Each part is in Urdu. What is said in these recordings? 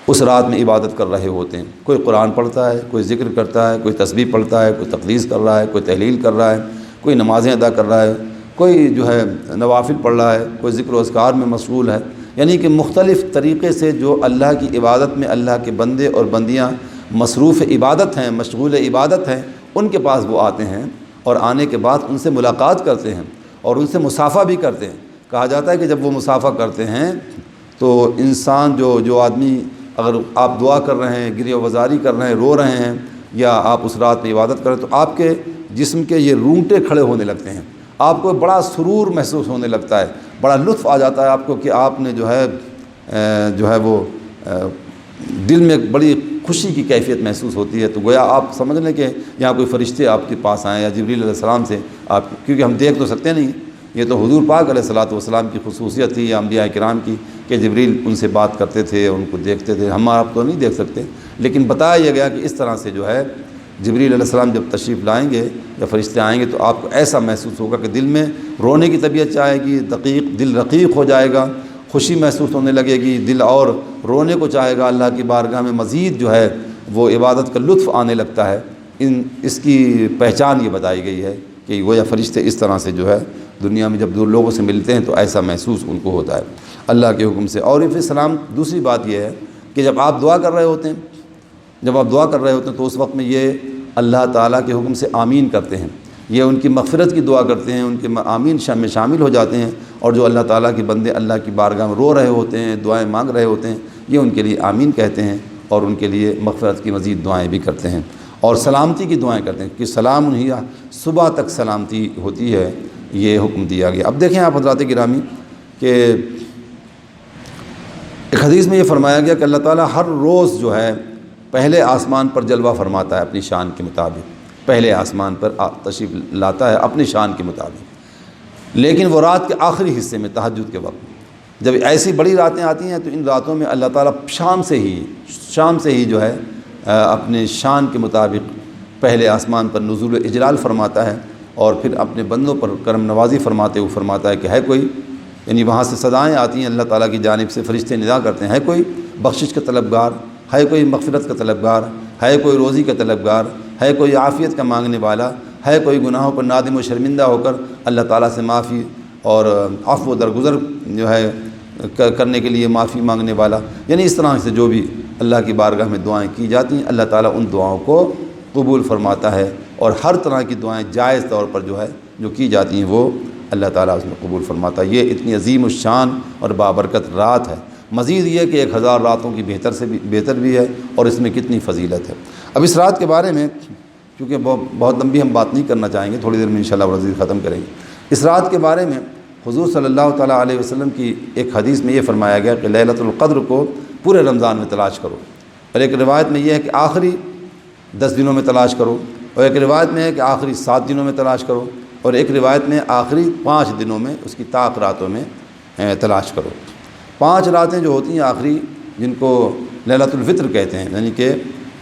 اس رات میں عبادت کر رہے ہوتے ہیں۔ کوئی قرآن پڑھتا ہے، کوئی ذکر کرتا ہے، کوئی تسبیح پڑھتا ہے، کوئی تقدیس کر رہا ہے، کوئی تحلیل کر رہا ہے، کوئی نمازیں ادا کر رہا ہے، کوئی جو ہے نوافل پڑھ رہا ہے، کوئی ذکر و اذکار میں مشغول ہے۔ یعنی کہ مختلف طریقے سے جو اللہ کی عبادت میں اللہ کے بندے اور بندیاں مصروف عبادت ہیں، مشغول عبادت ہیں، ان کے پاس وہ آتے ہیں، اور آنے کے بعد ان سے ملاقات کرتے ہیں اور ان سے مصافحہ بھی کرتے ہیں۔ کہا جاتا ہے کہ جب وہ مصافحہ کرتے ہیں تو انسان جو آدمی، اگر آپ دعا کر رہے ہیں، گریہ وزاری کر رہے ہیں، رو رہے ہیں، یا آپ اس رات میں عبادت کریں، تو آپ کے جسم کے یہ رونگٹے کھڑے ہونے لگتے ہیں، آپ کو بڑا سرور محسوس ہونے لگتا ہے، بڑا لطف آ جاتا ہے آپ کو کہ آپ نے جو ہے وہ دل میں ایک بڑی خوشی کی کیفیت محسوس ہوتی ہے۔ تو گویا آپ سمجھ لیں کہ یہاں کوئی فرشتے آپ کے پاس آئیں، یا جبریل علیہ السلام سے آپ، کیونکہ ہم دیکھ تو سکتے نہیں، یہ تو حضور پاک علیہ الصلوۃ والسلام کی خصوصیت تھی یا انبیاء کرام کی کہ جبریل ان سے بات کرتے تھے، ان کو دیکھتے تھے۔ ہم آپ تو نہیں دیکھ سکتے، لیکن بتایا یہ گیا کہ اس طرح سے جو ہے جبریل علیہ السلام جب تشریف لائیں گے یا فرشتے آئیں گے تو آپ کو ایسا محسوس ہوگا کہ دل میں رونے کی طبیعت چاہے گی، دل رقیق ہو جائے گا، خوشی محسوس ہونے لگے گی، دل اور رونے کو چاہے گا، اللہ کی بارگاہ میں مزید جو ہے وہ عبادت کا لطف آنے لگتا ہے۔ اس کی پہچان یہ بتائی گئی ہے کہ گویا فرشتے اس طرح سے جو ہے دنیا میں جب دور لوگوں سے ملتے ہیں تو ایسا محسوس ان کو ہوتا ہے اللہ کے حکم سے۔ اور پھر سلام، دوسری بات یہ ہے کہ جب آپ دعا کر رہے ہوتے ہیں تو اس وقت میں یہ اللہ تعالیٰ کے حکم سے آمین کرتے ہیں، یہ ان کی مغفرت کی دعا کرتے ہیں، ان کے آمین میں شامل ہو جاتے ہیں، اور جو اللہ تعالیٰ کے بندے اللہ کی بارگاہ میں رو رہے ہوتے ہیں، دعائیں مانگ رہے ہوتے ہیں، یہ ان کے لیے آمین کہتے ہیں اور ان کے لیے مغفرت کی مزید دعائیں بھی کرتے ہیں، اور سلامتی کی دعائیں کرتے ہیں کہ سلام ہی صبح تک سلامتی ہوتی ہے، یہ حکم دیا گیا۔ اب دیکھیں آپ حضرات گرامی کہ ایک حدیث میں یہ فرمایا گیا کہ اللہ تعالیٰ ہر روز جو ہے پہلے آسمان پر جلوہ فرماتا ہے اپنی شان کے مطابق، پہلے آسمان پر تشریف لاتا ہے اپنی شان کے مطابق، لیکن وہ رات کے آخری حصے میں تہجد کے وقت جب ایسی بڑی راتیں آتی ہیں تو ان راتوں میں اللہ تعالیٰ شام سے ہی جو ہے اپنے شان کے مطابق پہلے آسمان پر نزول اجلال فرماتا ہے، اور پھر اپنے بندوں پر کرم نوازی فرماتے ہوئے فرماتا ہے کہ ہے کوئی، یعنی وہاں سے صدائیں آتی ہیں اللہ تعالیٰ کی جانب سے، فرشتے ندا کرتے ہیں، ہے کوئی بخشش کا طلبگار، ہے کوئی مغفرت کا طلبگار، ہے کوئی روزی کا طلبگار، ہے کوئی عافیت کا مانگنے والا، ہے کوئی گناہوں پر نادم و شرمندہ ہو کر اللہ تعالیٰ سے معافی اور عفو و درگزر جو ہے کرنے کے لیے معافی مانگنے والا۔ یعنی اس طرح سے جو بھی اللہ کی بارگاہ میں دعائیں کی جاتی ہیں اللہ تعالیٰ ان دعاؤں کو قبول فرماتا ہے، اور ہر طرح کی دعائیں جائز طور پر جو ہے جو کی جاتی ہیں وہ اللہ تعالیٰ اس میں قبول فرماتا ہے۔ یہ اتنی عظیم الشان اور بابرکت رات ہے، مزید یہ کہ 1000 راتوں کی بہتر بھی ہے، اور اس میں کتنی فضیلت ہے۔ اب اس رات کے بارے میں کیونکہ بہت لمبی ہم بات نہیں کرنا چاہیں گے، تھوڑی دیر میں انشاءاللہ عزیز ختم کریں گے۔ اس رات کے بارے میں حضور صلی اللہ تعالیٰ علیہ وسلم کی ایک حدیث میں یہ فرمایا گیا کہ لیلۃ القدر کو پورے رمضان میں تلاش کرو، اور ایک روایت میں یہ ہے کہ آخری 10 دنوں میں تلاش کرو، اور ایک روایت میں ہے کہ آخری 7 دنوں میں تلاش کرو، اور ایک روایت میں آخری 5 دنوں میں، اس کی طاق راتوں میں تلاش کرو۔ 5 راتیں جو ہوتی ہیں آخری، جن کو لیلۃ الفطر کہتے ہیں، یعنی کہ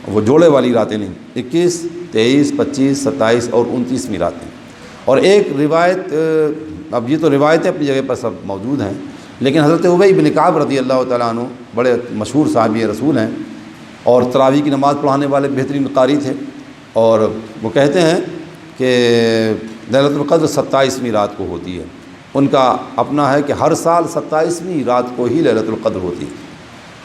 وہ جوڑے والی راتیں نہیں، 21، 23، 25، 27 اور 29ویں راتیں۔ اور ایک روایت، اب یہ تو روایتیں اپنی جگہ پر سب موجود ہیں، لیکن حضرت ابی بن کعب رضی اللہ تعالیٰ عنہ بڑے مشہور صحابی رسول ہیں، اور تراویح کی نماز پڑھانے والے بہترین قاری تھے، اور وہ کہتے ہیں کہ لیلۃ القدر 27ویں رات کو ہوتی ہے۔ ان کا اپنا ہے کہ ہر سال 27ویں رات کو ہی لیلۃ القدر ہوتی ہے۔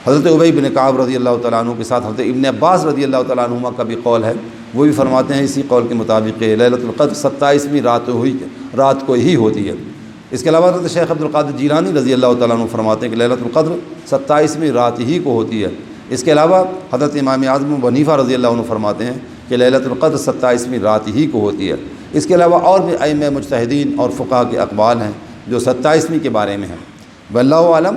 حضرت ابی بن کعب رضی اللہ تعالیٰ عنہ کے ساتھ حضرت ابن عباس رضی اللہ تعالیٰ عنہما کا بھی قول ہے، وہ بھی فرماتے ہیں اسی قول کے مطابق کہ لیلۃ القدر 27ویں رات کو ہی ہوتی ہے۔ اس کے علاوہ حضرت شیخ عبد القادر جیلانی رضی اللہ تعالیٰ عنہ فرماتے ہیں کہ لیلۃ القدر 27ویں رات ہی کو ہوتی ہے۔ اس کے علاوہ حضرت امام اعظم ابو حنیفہ رضی اللہ عنہ فرماتے ہیں کہ لیلۃ القدر 27ویں رات ہی کو ہوتی ہے۔ اس کے علاوہ اور بھی ائمہ مجتہدین اور فقہاء کے اقوال ہیں جو 27ویں کے بارے میں ہیں۔ واللہ عالم،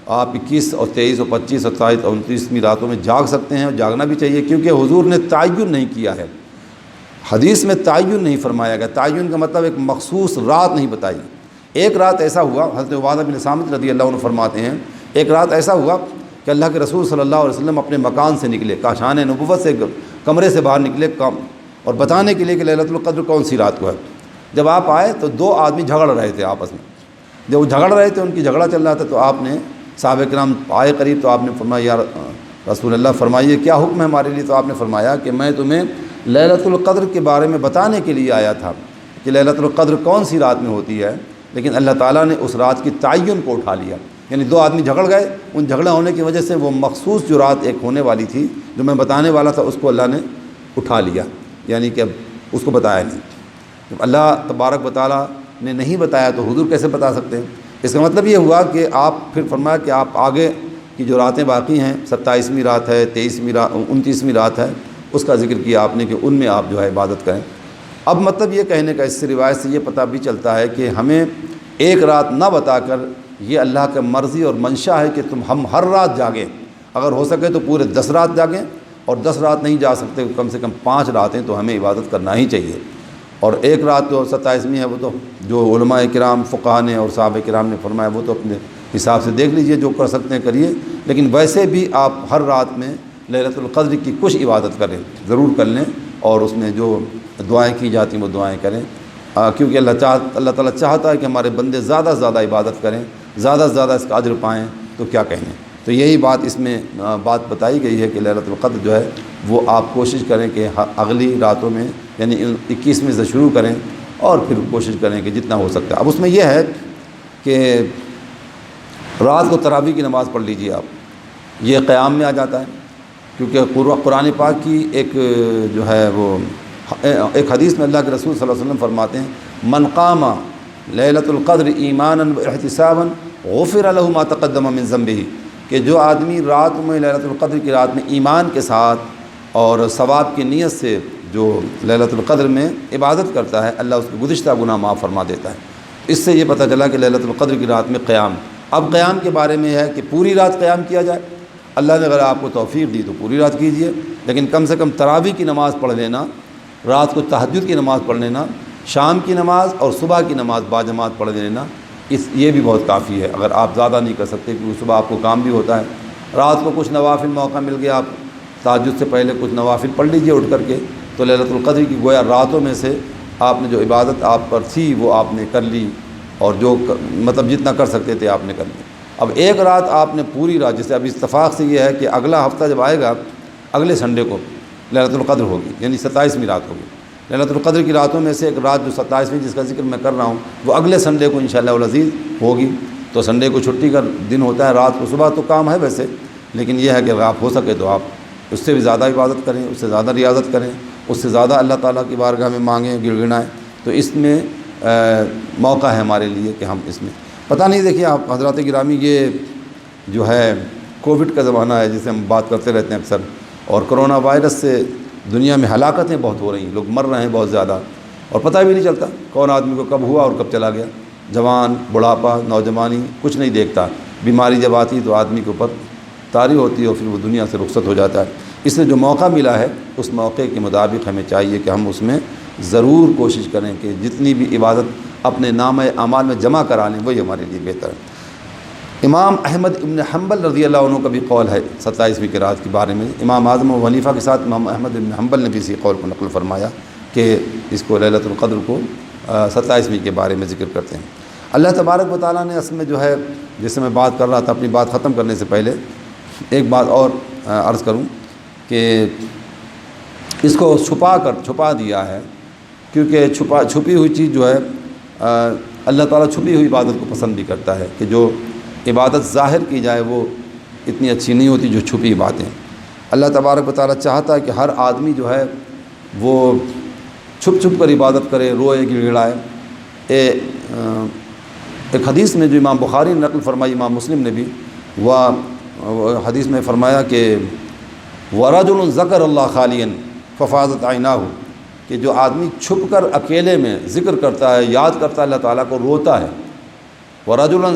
آپ 21 اور 23 اور 25 اور 27 اور 29ویں راتوں میں جاگ سکتے ہیں، اور جاگنا بھی چاہیے، کیونکہ حضور نے تعین نہیں کیا ہے، حدیث میں تعین نہیں فرمایا گیا۔ تعین کا مطلب ایک مخصوص رات نہیں بتائی۔ ایک رات ایسا ہوا، حضرت عبادہ بن صامت رضی اللہ عنہ فرماتے ہیں ایک رات ایسا ہوا کہ اللہ کے رسول صلی اللہ علیہ وسلم اپنے مکان سے نکلے، کاشان نبوت سے کمرے سے باہر نکلے اور بتانے کے لیے کہ لیلۃ القدر کون سی رات کو ہے۔ جب آپ آئے تو 2 آدمی جھگڑ رہے تھے آپس میں، جب وہ جھگڑ رہے تھے، ان کی جھگڑا چل رہا تھا، تو آپ نے صحابہ کرام آئے قریب تو آپ نے فرمایا رسول اللہ فرمائیے کیا حکم ہے ہمارے لیے؟ تو آپ نے فرمایا کہ میں تمہیں لیلۃ القدر کے بارے میں بتانے کے لیے آیا تھا کہ لیلۃ القدر کون سی رات میں ہوتی ہے، لیکن اللہ تعالیٰ نے اس رات کی تعین کو اٹھا لیا، یعنی دو آدمی جھگڑ گئے، ان جھگڑا ہونے کی وجہ سے وہ مخصوص جو رات ایک ہونے والی تھی جو میں بتانے والا تھا اس کو اللہ نے اٹھا لیا، یعنی کہ اب اس کو بتایا نہیں۔ جب اللہ تبارک و تعالیٰ نے نہیں بتایا تو حضور کیسے بتا سکتے ہیں؟ اس کا مطلب یہ ہوا کہ آپ پھر فرمایا کہ آپ آگے کی جو راتیں باقی ہیں، 27ویں رات ہے، 23ویں رات، 29ویں رات ہے، اس کا ذکر کیا آپ نے کہ ان میں آپ جو ہے عبادت کریں۔ اب مطلب یہ کہنے کا اس سے روایت سے یہ پتہ بھی چلتا ہے کہ ہمیں ایک رات نہ بتا کر یہ اللہ کا مرضی اور منشا ہے کہ ہم ہر رات جاگیں، اگر ہو سکے تو پورے 10 رات جاگیں، اور 10 رات نہیں جا سکتے کم سے کم 5 راتیں تو ہمیں عبادت کرنا ہی چاہیے۔ اور ایک رات جو 27ویں ہے وہ تو جو علماء کرام فقہاء نے اور صحابہ کرام نے فرمایا وہ تو اپنے حساب سے دیکھ لیجئے، جو کر سکتے ہیں کریے، لیکن ویسے بھی آپ ہر رات میں لیلۃ القدر کی کچھ عبادت کریں، ضرور کر لیں، اور اس میں جو دعائیں کی جاتی ہیں وہ دعائیں کریں، کیونکہ اللہ تعالیٰ چاہتا ہے کہ ہمارے بندے زیادہ سے زیادہ عبادت کریں، زیادہ سے زیادہ اس کا اجر پائیں، تو کیا کہیں۔ تو یہی بات اس میں بات بتائی گئی ہے کہ لیلۃ القدر جو ہے وہ آپ کوشش کریں کہ اگلی راتوں میں یعنی 21ویں سے شروع کریں، اور پھر کوشش کریں کہ جتنا ہو سکتا ہے۔ اب اس میں یہ ہے کہ رات کو تراویح کی نماز پڑھ لیجیے آپ، یہ قیام میں آ جاتا ہے، کیونکہ قرآن پاک کی ایک جو ہے وہ ایک حدیث میں اللہ کے رسول صلی اللہ علیہ وسلم فرماتے ہیں من قام لیلۃ القدر ایمانا واحتسابا غفر له ما تقدم من ذنبه، کہ جو آدمی رات میں لیلۃ القدر کی رات میں ایمان کے ساتھ اور ثواب کی نیت سے جو لیلۃ القدر میں عبادت کرتا ہے، اللہ اس کے گزشتہ گناہ معاف فرما دیتا ہے۔ اس سے یہ پتہ چلا کہ لیلۃ القدر کی رات میں قیام۔ اب قیام کے بارے میں ہے کہ پوری رات قیام کیا جائے، اللہ نے اگر آپ کو توفیق دی تو پوری رات کیجئے، لیکن کم سے کم تراویح کی نماز پڑھ لینا، رات کو تہجد کی نماز پڑھ لینا، شام کی نماز اور صبح کی نماز باجماعت پڑھ لینا، یہ بھی بہت کافی ہے۔ اگر آپ زیادہ نہیں کر سکتے کیونکہ صبح آپ کو کام بھی ہوتا ہے، رات کو کچھ نوافل موقع مل گیا، آپ تہجد سے پہلے کچھ نوافل پڑھ لیجئے اٹھ کر کے، تو لیلۃ القدر کی گویا راتوں میں سے آپ نے جو عبادت آپ پر تھی وہ آپ نے کر لی، اور جو مطلب جتنا کر سکتے تھے آپ نے کر لی۔ اب ایک رات آپ نے پوری رات، جیسے اب اتفاق سے یہ ہے کہ اگلا ہفتہ جب آئے گا اگلے سنڈے کو لیلۃ القدر ہوگی، یعنی 27ویں رات ہوگی۔ لیلۃ القدر کی راتوں میں سے ایک رات جو 27ویں جس کا ذکر میں کر رہا ہوں وہ اگلے سنڈے کو انشاءاللہ العزیز ہوگی، تو سنڈے کو چھٹی کا دن ہوتا ہے، رات کو صبح تو کام ہے ویسے، لیکن یہ ہے کہ اگر آپ ہو سکے تو آپ اس سے بھی زیادہ عبادت کریں، اس سے زیادہ ریاضت کریں، اس سے زیادہ اللہ تعالیٰ کی بارگاہ میں مانگیں، گڑ گڑائیں، تو اس میں موقع ہے ہمارے لیے کہ ہم اس میں پتہ نہیں۔ دیکھیے آپ حضرات گرامی، یہ جو ہے کووڈ کا زمانہ ہے جسے ہم بات کرتے رہتے ہیں اکثر، اور کرونا وائرس سے دنیا میں ہلاکتیں بہت ہو رہی ہیں، لوگ مر رہے ہیں بہت زیادہ، اور پتہ بھی نہیں چلتا کون آدمی کو کب ہوا اور کب چلا گیا، جوان بڑھاپا نوجوانی کچھ نہیں دیکھتا، بیماری جب آتی تو آدمی کے اوپر طاری ہوتی ہے اور پھر وہ دنیا سے رخصت ہو جاتا ہے۔ اس لیے جو موقع ملا ہے اس موقع کے مطابق ہمیں چاہیے کہ ہم اس میں ضرور کوشش کریں کہ جتنی بھی عبادت اپنے نامہ اعمال میں جمع کرا لیں وہی ہمارے لیے بہتر ہے۔ امام احمد ابن حنبل رضی اللہ عنہ کا بھی قول ہے 27ویں کی رات کے بارے میں، امام اعظم و حنیفہ کے ساتھ امام احمد ابن حنبل نے بھی اسی قول کو نقل فرمایا کہ اس کو لیلۃ القدر کو 27ویں کے بارے میں ذکر کرتے ہیں۔ اللہ تبارک و تعالیٰ نے اصل میں جو ہے، جیسے میں بات کر رہا تھا اپنی بات ختم کرنے سے پہلے ایک بات اور عرض کروں کہ اس کو چھپا دیا ہے، کیونکہ چھپی ہوئی چیز جو ہے اللہ تعالیٰ چھپی ہوئی عبادت کو پسند بھی کرتا ہے، کہ جو عبادت ظاہر کی جائے وہ اتنی اچھی نہیں ہوتی جو چھپی باتیں۔ اللہ تبارک و تعالیٰ چاہتا ہے کہ ہر آدمی جو ہے وہ چھپ کر عبادت کرے، روئے گڑ گڑائے۔ ایک حدیث میں جو امام بخاری نے نقل فرمائی، امام مسلم نے بھی، وہ حدیث میں فرمایا کہ وَرَجُلٌ ذَكَرَ اللَّهَ خَالِيًا فَفَاضَتْ عَيْنَاهُ، کہ جو آدمی چھپ کر اکیلے میں ذکر کرتا ہے، یاد کرتا ہے اللہ تعالیٰ کو، روتا ہے۔ وَرَجُلًا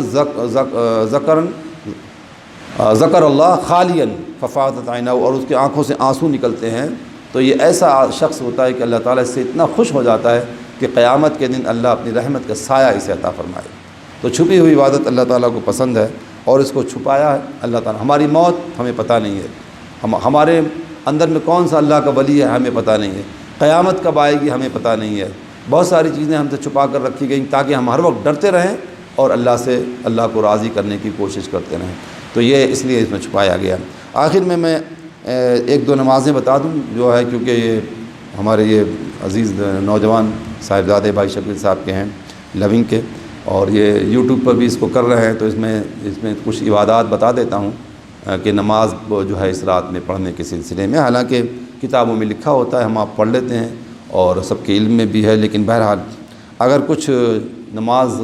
ذَكَرَ اللَّهَ خَالِيًا فَفَاضَتْ عَيْنَاهُ، اور اس کی آنکھوں سے آنسو نکلتے ہیں، تو یہ ایسا شخص ہوتا ہے کہ اللہ تعالیٰ اس سے اتنا خوش ہو جاتا ہے کہ قیامت کے دن اللہ اپنی رحمت کا سایہ اسے عطا فرمائے۔ تو چھپی ہوئی عبادت اللہ تعالیٰ کو پسند ہے، اور اس کو چھپایا ہے اللہ تعالیٰ۔ ہماری موت ہمیں پتہ نہیں ہے، ہمارے اندر میں کون سا اللہ کا ولی ہے ہمیں پتہ نہیں ہے، قیامت کب آئے گی ہمیں پتہ نہیں ہے، بہت ساری چیزیں ہم سے چھپا کر رکھی گئیں تاکہ ہم ہر وقت ڈرتے رہیں اور اللہ کو راضی کرنے کی کوشش کرتے رہیں، تو یہ اس لیے اس میں چھپایا گیا۔ آخر میں ایک دو نمازیں بتا دوں جو ہے، کیونکہ یہ ہمارے یہ عزیز نوجوان صاحبزادے بھائی شکیل صاحب کے ہیں لونگ کے، اور یہ یوٹیوب پر بھی اس کو کر رہے ہیں، تو اس میں کچھ عبادات بتا دیتا ہوں کہ نماز جو ہے اس رات میں پڑھنے کے سلسلے میں، حالانکہ کتابوں میں لکھا ہوتا ہے، ہم آپ پڑھ لیتے ہیں اور سب کے علم میں بھی ہے، لیکن بہرحال اگر کچھ نماز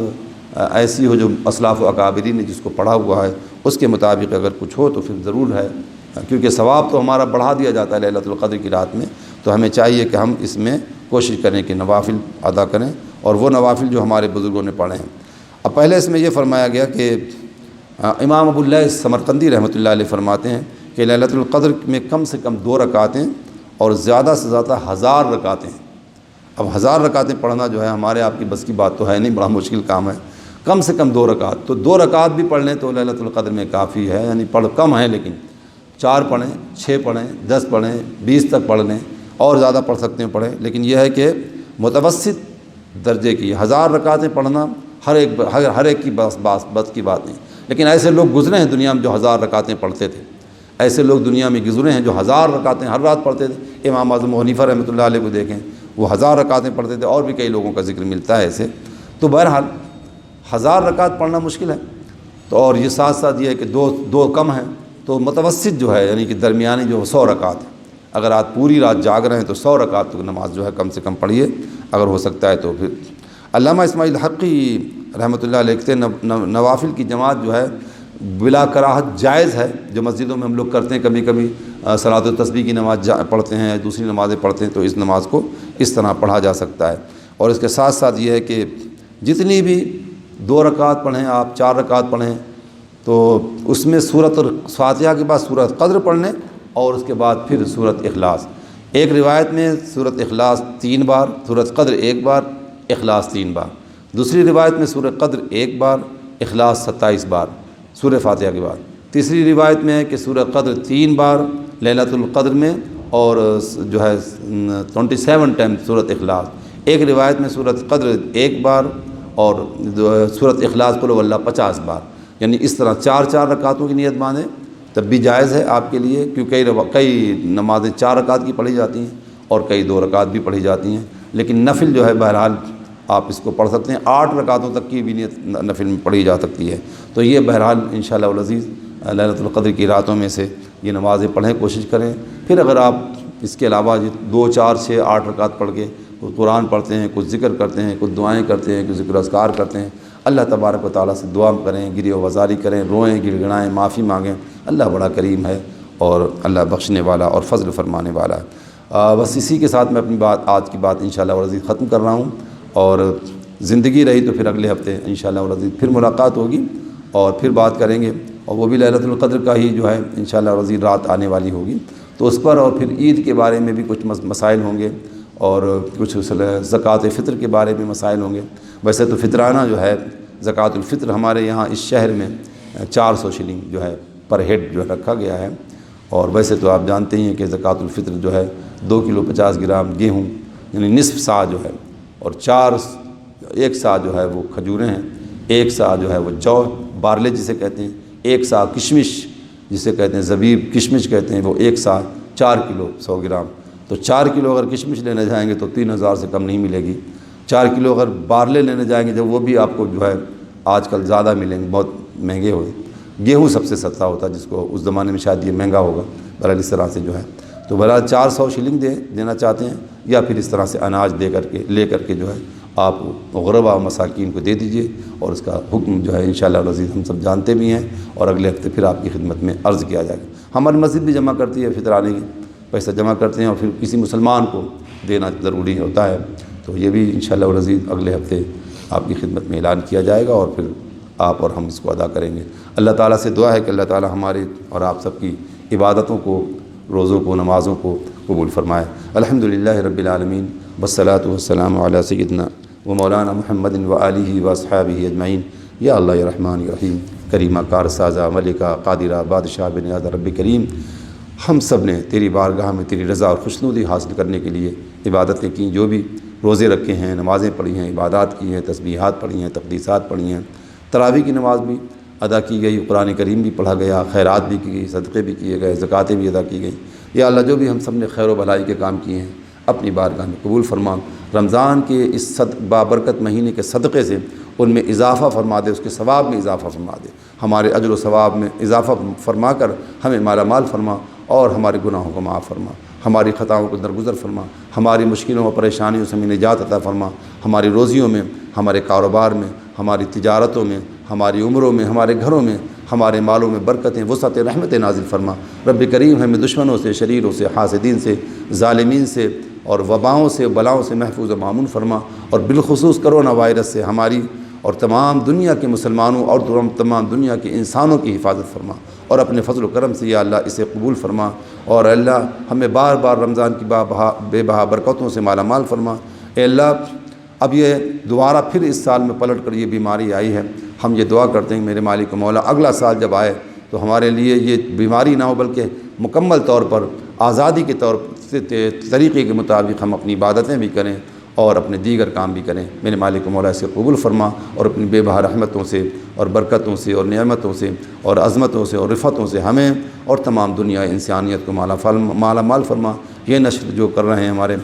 ایسی ہو جو اسلاف و اکابرین نے جس کو پڑھا ہوا ہے اس کے مطابق اگر کچھ ہو تو پھر ضرور ہے، کیونکہ ثواب تو ہمارا بڑھا دیا جاتا ہے لیلۃ القدر کی رات میں، تو ہمیں چاہیے کہ ہم اس میں کوشش کریں کہ نوافل ادا کریں، اور وہ نوافل جو ہمارے بزرگوں نے پڑھے ہیں۔ اب پہلے اس میں یہ فرمایا گیا کہ امام ابو اللیث سمرقندی رحمۃ اللہ علیہ فرماتے ہیں کہ لیلۃ القدر میں کم سے کم 2 رکعتیں اور زیادہ سے زیادہ 1000 رکعتیں۔ اب 1000 رکعتیں پڑھنا جو ہے ہمارے آپ کی بس کی بات تو ہے نہیں، بڑا مشکل کام ہے۔ کم سے کم 2 رکعت، تو 2 رکعت بھی پڑھ لیں تو لیلۃ القدر میں کافی ہے، یعنی پڑھ کم ہے، لیکن 4 پڑھیں، 6 پڑھیں، 10 پڑھیں، 20 تک پڑھ لیں، اور زیادہ پڑھ سکتے ہیں پڑھیں، لیکن یہ ہے کہ متوسط درجے کی 1000 رکعتیں پڑھنا ہر ایک کی بس کی بات نہیں، لیکن ایسے لوگ گزرے ہیں دنیا میں جو 1000 رکعتیں پڑھتے تھے، ایسے لوگ دنیا میں گزرے ہیں جو 1000 رکعتیں ہر رات پڑھتے تھے۔ امام اعظم ابو حنیفہ رحمۃ اللہ علیہ کو دیکھیں، وہ 1000 رکعتیں پڑھتے تھے، اور بھی کئی لوگوں کا ذکر ملتا ہے ایسے۔ تو بہرحال 1000 رکعت پڑھنا مشکل ہے، تو اور یہ ساتھ ساتھ یہ ہے کہ دو کم ہیں، تو متوسط جو ہے یعنی کہ درمیانی جو 100 رکعت ہے، اگر آپ پوری رات جاگ رہے ہیں تو 100 رکعت تک نماز جو ہے کم سے کم پڑھیے اگر ہو سکتا ہے تو۔ پھر علامہ اسماعیل حقی رحمۃ اللہ علیہ لکھتے ہیں نوافل کی جماعت جو ہے بلا کراہت جائز ہے، جو مسجدوں میں ہم لوگ کرتے ہیں، کبھی کبھی صلاۃ التسبیح کی نماز پڑھتے ہیں، دوسری نمازیں پڑھتے ہیں، تو اس نماز کو اس طرح پڑھا جا سکتا ہے۔ اور اس کے ساتھ ساتھ یہ ہے کہ جتنی بھی 2 رکعت پڑھیں آپ، 4 رکعت پڑھیں، تو اس میں سورۃ فاتحہ کے بعد سورۃ قدر پڑھ لیں، اور اس کے بعد پھر سورۃ اخلاص۔ ایک روایت میں سورۃ اخلاص 3 بار، سورۃ قدر 1 بار، اخلاص 3 بار۔ دوسری روایت میں سورۃ قدر 1 بار، اخلاص 27 بار سورہ فاتحہ کے بعد۔ تیسری روایت میں ہے کہ سورۃ قدر 3 بار لیلۃ القدر میں، اور جو ہے 27 ٹائم سورۃ اخلاص۔ ایک روایت میں سورۃ قدر 1 بار اور سورۃ اخلاص قل هو اللہ 50 بار، یعنی اس طرح 4 رکعتوں کی نیت باندھیں تب بھی جائز ہے آپ کے لیے، کیونکہ کئی نمازیں 4 رکعت کی پڑھی جاتی ہیں اور کئی 2 رکعت بھی پڑھی جاتی ہیں، لیکن نفل جو ہے بہرحال آپ اس کو پڑھ سکتے ہیں، 8 رکعتوں تک کی بھی نیت نفل میں پڑھی جا سکتی ہے۔ تو یہ بہرحال انشاءاللہ العزیز لیلۃ القدر کی راتوں میں سے یہ نمازیں پڑھیں، کوشش کریں۔ پھر اگر آپ اس کے علاوہ 2 4 6 8 رکعت پڑھ کے کچھ قرآن پڑھتے ہیں، کچھ ذکر کرتے ہیں، کچھ دعائیں کرتے ہیں، کچھ ذکر اذکار کرتے ہیں، اللہ تبارک و تعالیٰ سے دعا کریں، گریہ وزاری کریں، روئیں، گڑ گڑائیں، معافی مانگیں، اللہ بڑا کریم ہے اور اللہ بخشنے والا اور فضل فرمانے والا ہے۔ بس اسی کے ساتھ میں اپنی آج کی بات انشاءاللہ العزیز ختم کر رہا ہوں، اور زندگی رہی تو پھر اگلے ہفتے انشاءاللہ العزیز پھر ملاقات ہوگی اور پھر بات کریں گے، اور وہ بھی لیلۃ القدر کا ہی جو ہے انشاءاللہ العزیز رات آنے والی ہوگی، تو اس پر اور پھر عید کے بارے میں بھی کچھ مسائل ہوں گے، اور کچھ زکوٰۃ فطر کے بارے میں مسائل ہوں گے۔ ویسے تو فطرانہ جو ہے زکوٰۃ الفطر ہمارے یہاں اس شہر میں 400 شلنگ جو ہے پر ہیڈ جو ہے رکھا گیا ہے، اور ویسے تو آپ جانتے ہی ہیں کہ زکوٰۃ الفطر جو ہے 2 کلو 50 گرام گیہوں یعنی نصف سا جو ہے، اور 1 سا جو ہے وہ کھجوریں ہیں، 1 سا جو ہے وہ جو بارلے جسے کہتے ہیں، 1 سا کشمش جسے کہتے ہیں زبیب کشمش کہتے ہیں، وہ 1 سا 4 کلو 100 گرام۔ تو 4 کلو اگر کشمش لینے جائیں گے تو 3000 سے کم نہیں ملے گی، 4 کلو اگر بارلے لینے جائیں گے جب وہ بھی آپ کو جو ہے آج کل زیادہ ملیں گے، بہت مہنگے ہوئے۔ گیہوں سب سے سستا ہوتا ہے، جس کو اس زمانے میں شاید یہ مہنگا ہوگا، بہرحال اس طرح سے جو ہے تو بہرحال 400 شلنگ دینا چاہتے ہیں، یا پھر اس طرح سے اناج لے کر کے جو ہے آپ غربا و مساکین کو دے دیجئے، اور اس کا حکم جو ہے انشاءاللہ العزیز ہم سب جانتے بھی ہیں، اور اگلے ہفتے پھر آپ کی خدمت میں عرض کیا جائے گا۔ ہماری مسجد بھی جمع کرتی ہے فطرانے کی پیسہ جمع کرتے ہیں، اور پھر کسی مسلمان کو دینا ضروری ہوتا ہے، تو یہ بھی انشاءاللہ العزیز اگلے ہفتے آپ کی خدمت میں اعلان کیا جائے گا، اور پھر آپ اور ہم اس کو ادا کریں گے۔ اللہ تعالیٰ سے دعا ہے کہ اللہ تعالیٰ ہمارے اور آپ سب کی عبادتوں کو، روزوں کو، نمازوں کو قبول فرمائے۔ الحمدللہ رب العالمین، والصلاۃ والسلام علی سیدنا و مولانا محمد و آلہ و اصحابہ اجمعین۔ یا اللہ یا رحمان یا رحیم، کریمہ کار سازہ ملکہ قادرہ بادشاہ بنیاد رب کریم، ہم سب نے تیری بارگاہ میں تیری رضا اور خوشنودی حاصل کرنے کے لیے عبادتیں کیں، جو بھی روزے رکھے ہیں، نمازیں پڑھی ہیں، عبادات کی ہیں، تسبیحات پڑھی ہیں، تقدیسات پڑھی ہیں، تراویح کی نماز بھی ادا کی گئی، قرآن کریم بھی پڑھا گیا، خیرات بھی کی گئی، صدقے بھی کیے گئے، زکاتیں بھی ادا کی گئی۔ یا اللہ جو بھی ہم سب نے خیر و بھلائی کے کام کیے ہیں اپنی بارگاہ میں قبول فرما۔ رمضان کے اس بابرکت مہینے کے صدقے سے ان میں اضافہ فرما دے، اس کے ثواب میں اضافہ فرما دے، ہمارے اجر و ثواب میں اضافہ فرما کر ہمیں مالا مال فرما، اور ہمارے گناہوں کو معاف فرما، ہماری خطاؤں کو درگزر فرما، ہماری مشکلوں اور پریشانیوں سے ہمیں نجات عطا فرما، ہماری روزیوں میں، ہمارے کاروبار میں، ہماری تجارتوں میں، ہماری عمروں میں، ہمارے گھروں میں، ہمارے مالوں میں برکتیں، وسعت رحمت نازل فرما۔ رب کریم ہمیں دشمنوں سے، شریروں سے، حاسدین سے، ظالمین سے اور وباؤں سے، بلاؤں سے محفوظ و معمون فرما، اور بالخصوص کرونا وائرس سے ہماری اور تمام دنیا کے مسلمانوں اور تمام دنیا کے انسانوں کی حفاظت فرما، اور اپنے فضل و کرم سے یا اللہ اسے قبول فرما، اور اللہ ہمیں بار بار رمضان کی بے بہا برکتوں سے مالا مال فرما۔ اے اللہ اب یہ دوبارہ پھر اس سال میں پلٹ کر یہ بیماری آئی ہے، ہم یہ دعا کرتے ہیں میرے مالک و مولا اگلا سال جب آئے تو ہمارے لیے یہ بیماری نہ ہو، بلکہ مکمل طور پر آزادی کے طور سے طریقے کے مطابق ہم اپنی عبادتیں بھی کریں اور اپنے دیگر کام بھی کریں۔ میرے مالک و مولا سے قبول فرما، اور اپنی بے بہا رحمتوں سے اور برکتوں سے اور نعمتوں سے اور عظمتوں سے اور رفعتوں سے ہمیں اور تمام دنیا انسانیت کو مالا مال فرما۔ یہ نشر جو کر رہے ہیں ہمارے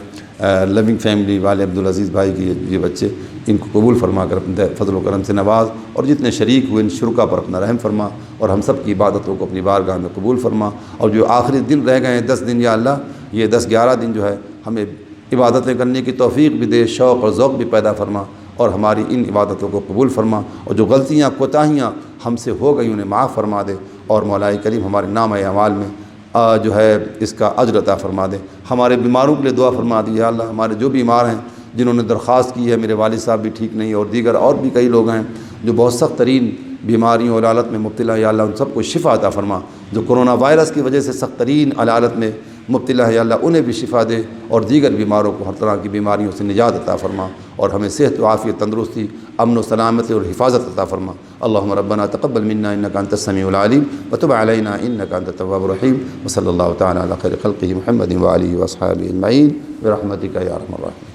لونگ فیملی والے عبدالعزیز بھائی کی یہ بچے، ان کو قبول فرما کر اپنے فضل و کرم سے نواز، اور جتنے شریک ہوئے ان شرکا پر اپنا رحم فرما، اور ہم سب کی عبادتوں کو اپنی بارگاہ میں قبول فرما، اور جو آخری دن رہ گئے ہیں 10 دن یا اللہ، یہ 10-11 دن جو ہے ہمیں عبادتیں کرنے کی توفیق بھی دے، شوق اور ذوق بھی پیدا فرما، اور ہماری ان عبادتوں کو قبول فرما، اور جو غلطیاں کوتاہیاں ہم سے ہو گئی انہیں معاف فرما دے، اور مولا کریم ہمارے نام اعمال میں جو ہے اس کا اجر عطا فرما دے۔ ہمارے بیماروں کے لیے دعا فرما دی، یا اللہ ہمارے جو بیمار ہیں جنہوں نے درخواست کی ہے، میرے والد صاحب بھی ٹھیک نہیں، اور دیگر اور بھی کئی لوگ ہیں جو بہت سخت ترین بیماریوں اور علالت میں مبتلا ہے، یا اللہ ان سب کو شفا عطا فرما۔ جو کرونا وائرس کی وجہ سے سخت ترین علالت میں مبتلا ہے، یا اللہ انہیں بھی شفا دے، اور دیگر بیماروں کو ہر طرح کی بیماریوں سے نجات عطا فرما، اور ہمیں صحت و عافیت، تندرستی، امن و سلامتی اور حفاظت عطا فرما۔ اللہم ربنا تقبل منا انک انت السمیع العلیم وتب علینا انک انت التواب الرحیم، وصلی اللہ تعالی علی خیر خلقہ محمد وآلہ واصحابہ اجمعین برحمتک یا ارحم الراحمین۔